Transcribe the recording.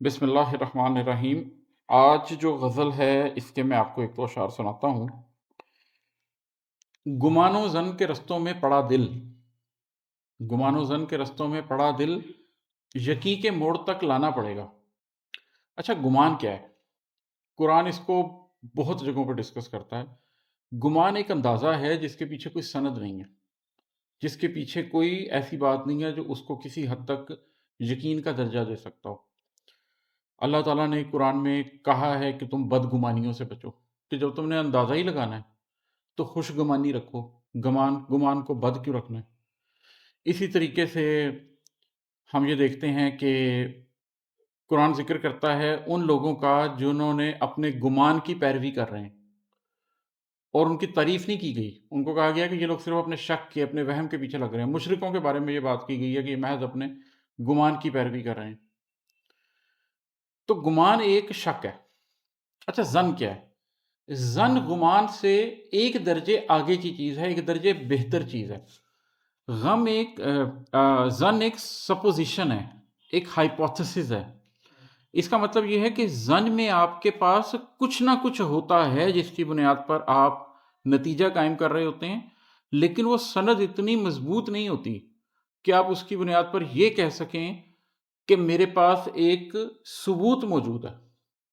بسم اللہ الرحمن الرحیم۔ آج جو غزل ہے اس کے میں آپ کو ایک دو اشعار سناتا ہوں۔ گمان و ظن کے رستوں میں پڑا دل، گمان و ظن کے رستوں میں پڑا دل، یقین کے موڑ تک لانا پڑے گا۔ اچھا، گمان کیا ہے؟ قرآن اس کو بہت جگہوں پر ڈسکس کرتا ہے۔ گمان ایک اندازہ ہے جس کے پیچھے کوئی سند نہیں ہے، جس کے پیچھے کوئی ایسی بات نہیں ہے جو اس کو کسی حد تک یقین کا درجہ دے سکتا ہو۔ اللہ تعالیٰ نے قرآن میں کہا ہے کہ تم بدگمانیوں سے بچو، کہ جب تم نے اندازہ ہی لگانا ہے تو خوش گمانی رکھو، گمان کو بد کیوں رکھنا ہے؟ اسی طریقے سے ہم یہ دیکھتے ہیں کہ قرآن ذکر کرتا ہے ان لوگوں کا جنہوں نے اپنے گمان کی پیروی کر رہے ہیں، اور ان کی تعریف نہیں کی گئی۔ ان کو کہا گیا کہ یہ لوگ صرف اپنے شک کے، اپنے وہم کے پیچھے لگ رہے ہیں۔ مشرکوں کے بارے میں یہ بات کی گئی ہے کہ یہ محض اپنے گمان کی پیروی کر رہے ہیں۔ تو گمان ایک شک ہے۔ اچھا، ظن کیا ہے؟ ظن گمان سے ایک درجے آگے کی چیز ہے، ایک درجے بہتر چیز ہے۔ ظن ایک سپوزیشن ہے، ایک ہائپوتھسس ہے۔ اس کا مطلب یہ ہے کہ ظن میں آپ کے پاس کچھ نہ کچھ ہوتا ہے جس کی بنیاد پر آپ نتیجہ قائم کر رہے ہوتے ہیں، لیکن وہ سند اتنی مضبوط نہیں ہوتی کہ آپ اس کی بنیاد پر یہ کہہ سکیں کہ میرے پاس ایک ثبوت موجود ہے۔